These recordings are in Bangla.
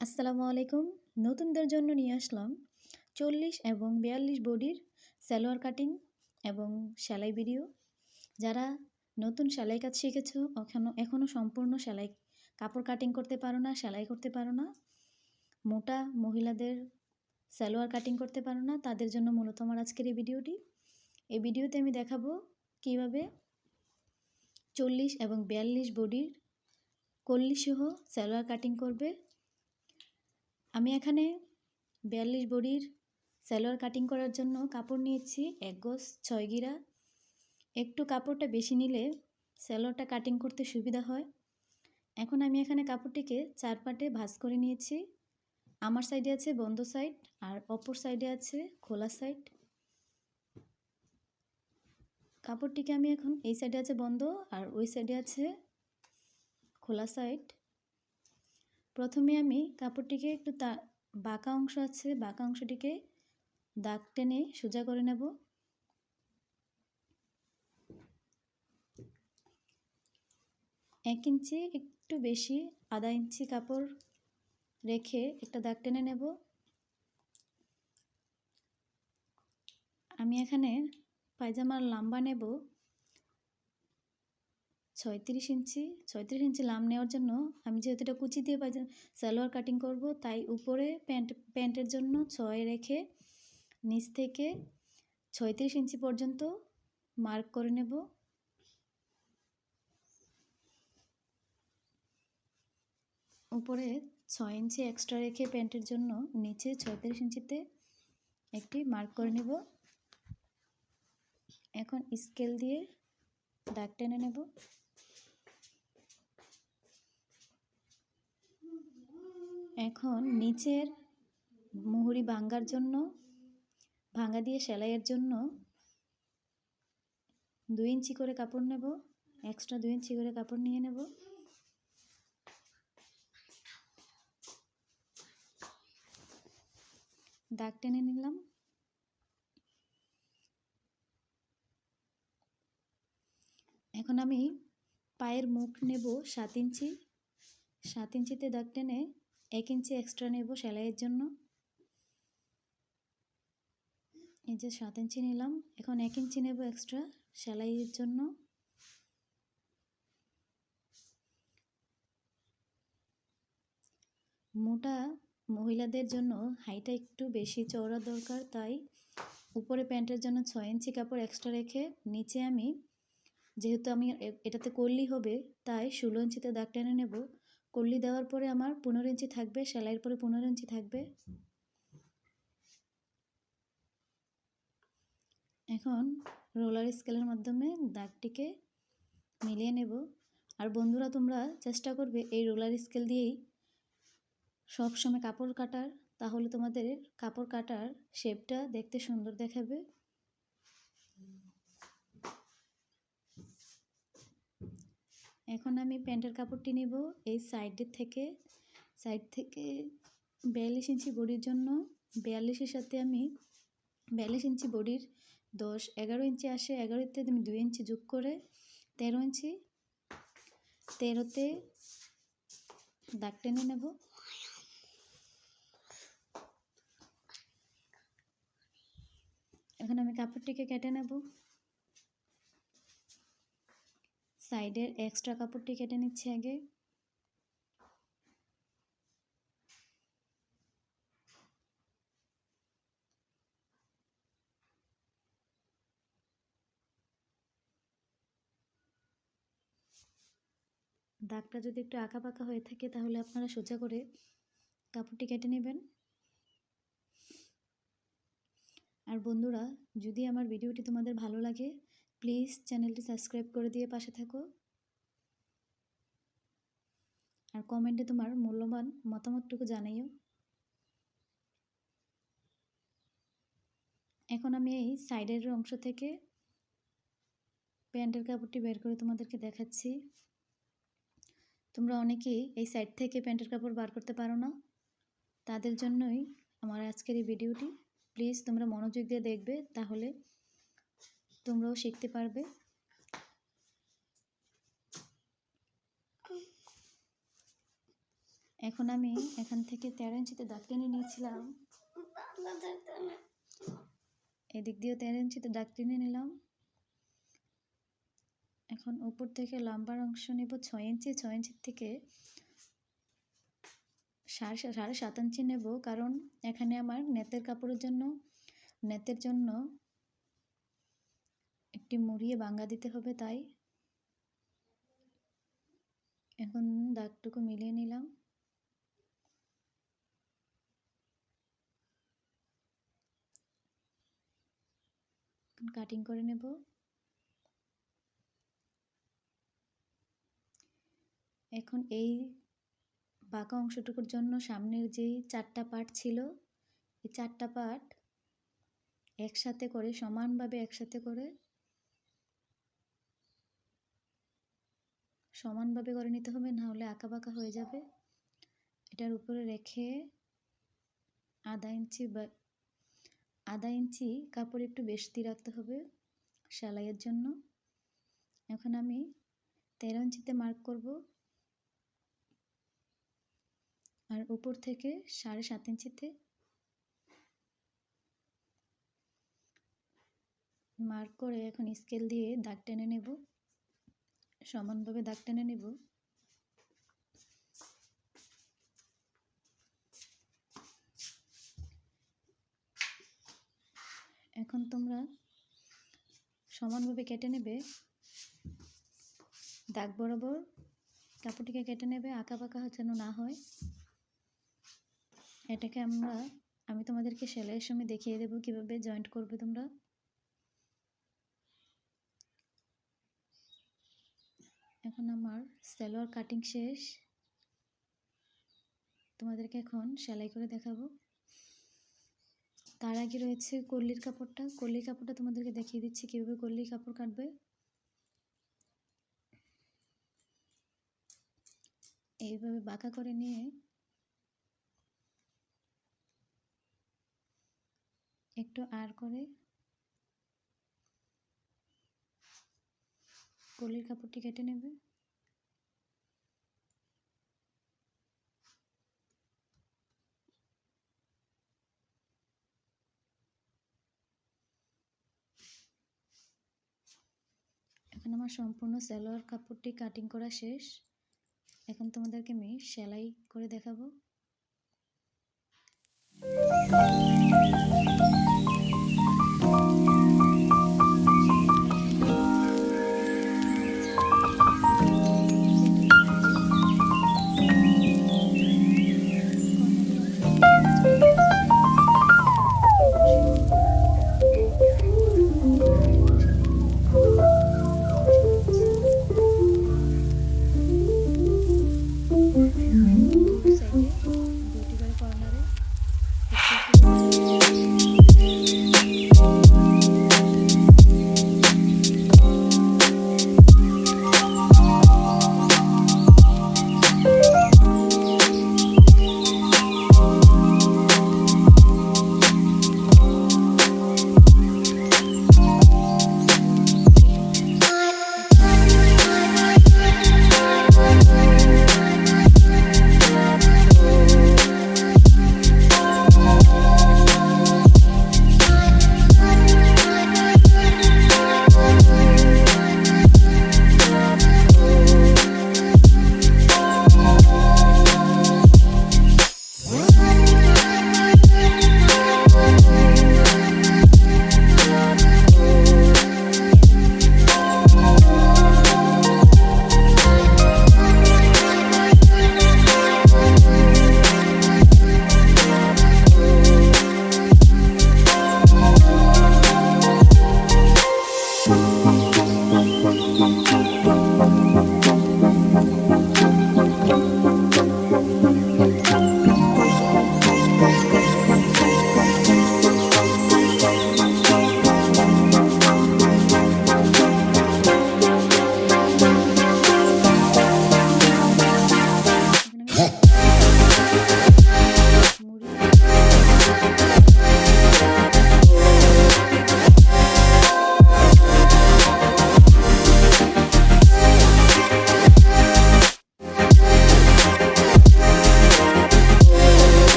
আসসালামু আলাইকুম। নতুনদের জন্য নিয়ে আসলাম 40 এবং 42 বডির সালোয়ার কাটিং এবং সেলাই ভিডিও। যারা নতুন সেলাই কাজ শিখেছো, এখনও সম্পূর্ণ সেলাই কাপড় কাটিং করতে পারো না, সেলাই করতে পারো না, মোটা মহিলাদের সালোয়ার কাটিং করতে পারো না, তাদের জন্য মূলত আমার আজকের এই ভিডিওটি। এই ভিডিওতে আমি দেখাবো কিভাবে 40 এবং 42 বডির কল্লি সহ সালোয়ার কাটিং করবে। আমি এখানে 42 বডির সালোয়ার কাটিং করার জন্য কাপড় নিয়েছি 1 গজ 6 গিরা। একটু কাপড়টা বেশি নিলে সালোয়ারটা কাটিং করতে সুবিধা হয়। এখন আমি এখানে কাপড়টিকে 4 পার্টে ভাঁজ করে নিয়েছি। আমার সাইডে আছে বন্ধ সাইড আর অপর সাইডে আছে খোলা সাইড। কাপড়টিকে আমি এখন এই সাইডে আছে বন্ধ আর ওই সাইডে আছে খোলা সাইড। প্রথমে আমি কাপড়টিকে একটু বাঁকা অংশ আছে, বাঁকা অংশটিকে দাগ টেনে সোজা করে নেব। এক ইঞ্চি একটু বেশি আধা ইঞ্চি কাপড় রেখে একটা দাগ টেনে নেব। আমি এখানে পায়জামার লম্বা নেব 36 ইঞ্চি। 36 ইঞ্চি লাম নেওয়ার জন্য আমি যেহেতু এটা কুচি দিয়ে সালোয়ার কাটিং করব, তাই উপরে প্যান্টের জন্য 6 রেখে নিচ থেকে 36 ইঞ্চি পর্যন্ত মার্ক করে নেব। উপরে 6 ইঞ্চি এক্সট্রা রেখে প্যান্টের জন্য নিচে 36 ইঞ্চিতে একটি মার্ক করে নেব। এখন স্কেল দিয়ে দাগ টেনে নেব। এখন নিচের মুহুরি ভাঙ্গার জন্য, ভাঙ্গা দিয়ে সেলাইয়ের জন্য 2 ইঞ্চি করে কাপড় নেব। এক্সট্রা 2 ইঞ্চি করে কাপড় নিয়ে নেব। দাগ টেনে নিলাম। এখন আমি পায়ের মুখ নেব 7 ইঞ্চি। 7 ইঞ্চিতে দাগ টেনে 1 ইঞ্চি এক্সট্রা নেব সেলাইয়ের জন্য। এই যে 7 ইঞ্চি নিলাম, এখন 1 ইঞ্চি নেব এক্সট্রা সেলাইয়ের জন্য। মোটা মহিলাদের জন্য হাইটা একটু বেশি চওড়া দরকার, তাই উপরে প্যান্টের জন্য 6 ইঞ্চি কাপড় এক্সট্রা রেখে নিচে আমি, যেহেতু আমি এটাতে কল্লি হবে, তাই 16 ইঞ্চিতে দাগ টেনে নেব। কল্লি দেওয়ার পরে আমার 15 ইঞ্চি থাকবে, সেলাইয়ের পরে 15 ইঞ্চি থাকবে। এখন রোলার স্কেলের মাধ্যমে দাগটিকে মিলিয়ে নেব। আর বন্ধুরা, তোমরা চেষ্টা করবে এই রোলার স্কেল দিয়েই সবসময় কাপড় কাটার, তাহলে তোমাদের কাপড় কাটার শেপটা দেখতে সুন্দর দেখাবে। এখন আমি প্যান্টের কাপড়টি নেব এই সাইড থেকে 42 ইঞ্চি বডির জন্য। 42-এর সাথে আমি 42 ইঞ্চি বডির 10-11 ইঞ্চি আসে, 11-তে আমি 2 ইঞ্চি যোগ করে 13 ইঞ্চি, 13-তে দাগ টেনে নেব। এখন আমি কাপড়টিকে কেটে নেব। সাইডের এক্সট্রা কাপড়টি কেটে নিচ্ছি আগে। দাগটা যদি একটু আঁকাবাঁকা হয়ে থাকে তাহলে আপনারা সোজা করে কাপড়টি কেটে নেবেন। আর বন্ধুরা, যদি আমার ভিডিওটি তোমাদের ভালো লাগে, প্লিজ চ্যানেলটি সাবস্ক্রাইব করে দিয়ে পাশে থাকো। আর কমেন্টে তোমার মূল্যবান মতামতটুকু জানাইও। এখন আমি এই সাইডের অংশ থেকে প্যান্টের কাপড়টি বের করে তোমাদেরকে দেখাচ্ছি। তোমরা অনেকেই এই সাইড থেকে প্যান্টের কাপড় বার করতে পারো না, তাদের জন্যই আমার আজকের এই ভিডিওটি। প্লিজ তোমরা মনোযোগ দিয়ে দেখবে, তাহলে তোমরাও শিখতে পারবে। এখন আমি এখান থেকে 13 ইঞ্চিতে দাগ টেনে নিয়েছিলাম, এদিক দিয়েও 13 ইঞ্চিতে দাগ টেনে নিলাম। এখন উপর থেকে লম্বার অংশ নেব 6 ইঞ্চি, 6 ইঞ্চির থেকে 7.5 ইঞ্চি নেব, কারণ এখানে আমার নেতের কাপড়ের জন্য নেতের জন্য একটি মুড়িয়ে বাঙ্গা দিতে হবে, তাই এখন দাগটুকু মিলিয়ে নিলাম। কাটিং করে নেব। এখন এই বাঁকা অংশটুকুর জন্য সামনের যেই 4টা পার্ট ছিল, এই 4টা পার্ট একসাথে করে সমানভাবে করে নিতে হবে, না হলে আঁকা বাঁকা হয়ে যাবে। এটার উপরে রেখে আধা ইঞ্চি কাপড় একটু বেশি রাখতে হবে সেলাইয়ের জন্য। এখন আমি 13 ইঞ্চিতে মার্ক করব, আর উপর থেকে 7.5 ইঞ্চিতে মার্ক করে এখন স্কেল দিয়ে দাগ টেনে নেব, সমানভাবে দাগ টেনে নেব। এখন তোমরা সমানভাবে কেটে নেবে, দাগ বরাবর কাপড়টিকে কেটে নেবে, আঁকা বাঁকা যেন না হয়। এটাকে আমি তোমাদেরকে সেলাইয়ের সময় দেখিয়ে দেবো কিভাবে জয়েন্ট করবে তোমরা। এখন আমার সালোয়ার কাটিং শেষ, তোমাদেরকে এখন সেলাই করে দেখাবো। তার আগে রয়েছে কলির কাপড়টা তোমাদেরকে দেখিয়ে দিচ্ছি কিভাবে কলির কাপড় কাটবে। এইভাবে বাঁকা করে নিয়ে একটু আর করে কলির কাপড়টি কেটে নেবে। এখন আমার সম্পূর্ণ সালোয়ার কাপড়টি কাটিং করা শেষ। এখন তোমাদেরকে আমি সেলাই করে দেখাবো। সাইডে দুটি করে কর্নারে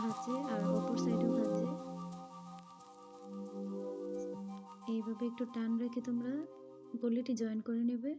ভাঁজে আর অপর সাইডেও ভাঁজে। এইভাবে একটু টান রেখে তোমরা গলিটি জয়েন করে নেবে।